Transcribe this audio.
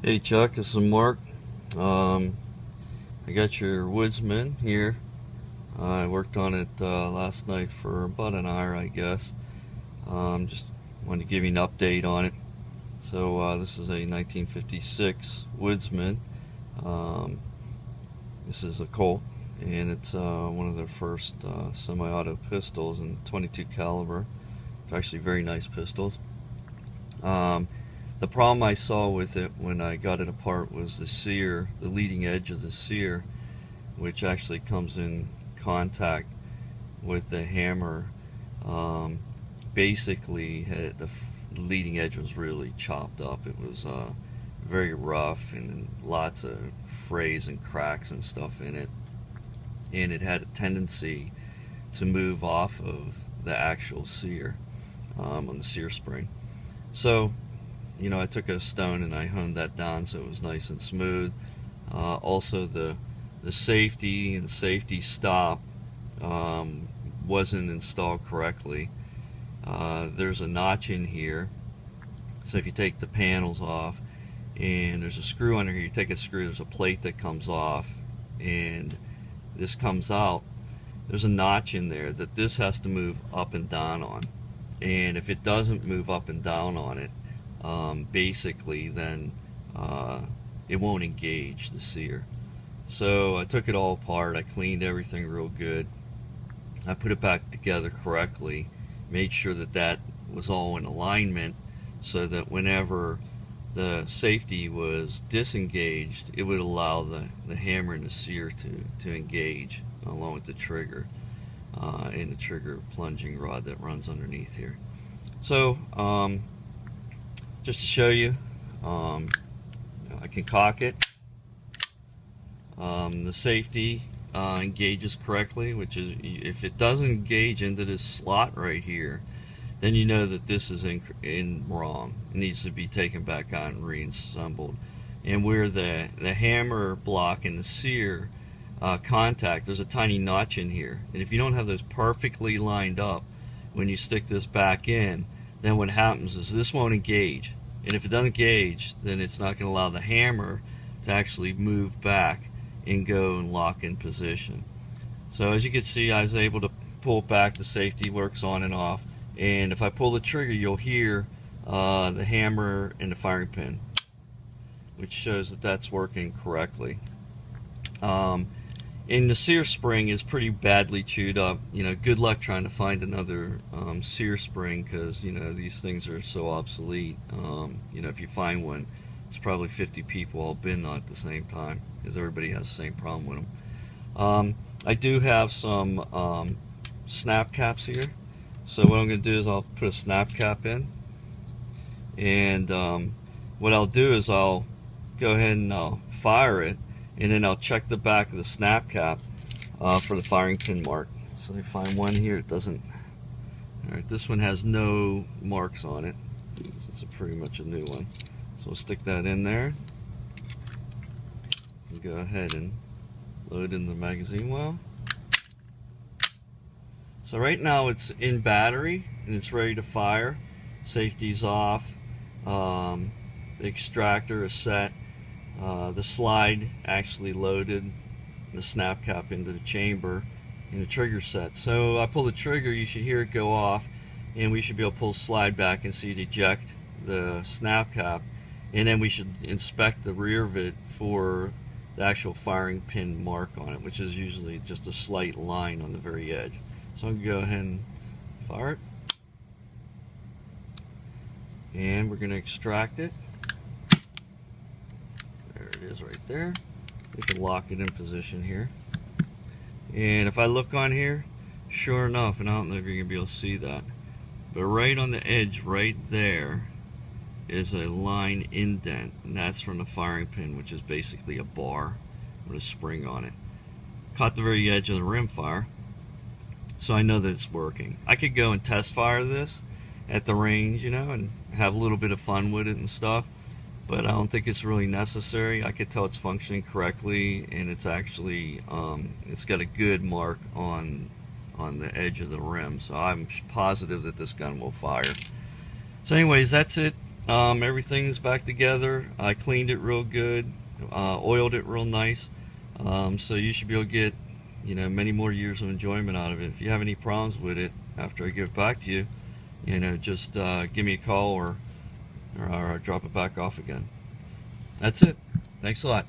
Hey Chuck, this is Mark. I got your Woodsman here. I worked on it last night for about an hour, I guess. Just wanted to give you an update on it. So this is a 1956 Woodsman. This is a Colt, and it's one of their first semi-auto pistols in 22 caliber. It's actually very nice pistols. The problem I saw with it when I got it apart was the sear, the leading edge of the sear, which actually comes in contact with the hammer. Basically, the leading edge was really chopped up. It was very rough and lots of frays and cracks and stuff in it. And it had a tendency to move off of the actual sear on the sear spring. So, I took a stone and I honed that down so it was nice and smooth. Also, the safety and the safety stop wasn't installed correctly. There's a notch in here, so if you take the panels off and there's a screw under here, you take a screw, there's a plate that comes off and this comes out. There's a notch in there that this has to move up and down on, and if it doesn't move up and down on it, basically then it won't engage the sear. So I took it all apart, I cleaned everything real good, I put it back together correctly, made sure that that was all in alignment so that whenever the safety was disengaged, it would allow the hammer and the sear to engage along with the trigger and the trigger plunging rod that runs underneath here. So just to show you, I can cock it. The safety engages correctly, which is, if it doesn't engage into this slot right here, then you know that this is in wrong. It needs to be taken back out and reassembled. And where the hammer block and the sear contact, there's a tiny notch in here. And if you don't have those perfectly lined up when you stick this back in, then what happens is this won't engage. And if it doesn't engage, then it's not going to allow the hammer to actually move back and go and lock in position. So as you can see, I was able to pull it back. The safety works on and off. And if I pull the trigger, you'll hear the hammer and the firing pin, which shows that that's working correctly. And the sear spring is pretty badly chewed up. Good luck trying to find another sear spring, because these things are so obsolete. If you find one, there's probably 50 people all bidding on it at the same time, because everybody has the same problem with them. I do have some snap caps here. So what I'm going to do is I'll put a snap cap in, and what I'll do is I'll go ahead and I'll fire it, and then I'll check the back of the snap cap for the firing pin mark. So I find one here. It doesn't. Alright, this one has no marks on it. It's pretty much a new one. So we'll stick that in there and go ahead and load in the magazine well. So right now it's in battery and it's ready to fire. Safety's off. The extractor is set. The slide actually loaded the snap cap into the chamber, and the trigger set. So I pull the trigger, you should hear it go off, and we should be able to pull the slide back and see it eject the snap cap, and then we should inspect the rear of it for the actual firing pin mark on it, which is usually just a slight line on the very edge. So I'm going to go ahead and fire it, and we're going to extract it. There it is right there. We can lock it in position here. And if I look on here, sure enough, and I don't know if you're going to be able to see that, but right on the edge right there is a line indent, and that's from the firing pin, which is basically a bar with a spring on it. Caught the very edge of the rim fire, so I know that it's working. I could go and test fire this at the range, and have a little bit of fun with it and stuff, but I don't think it's really necessary. I could tell it's functioning correctly, and it's actually it's got a good mark on the edge of the rim, so I'm positive that this gun will fire. So anyways, that's it. Everything's back together. I cleaned it real good, oiled it real nice, so you should be able to get, you know, many more years of enjoyment out of it. If you have any problems with it after I give it back to you, you know, just give me a call or drop it back off again. That's it. Thanks a lot.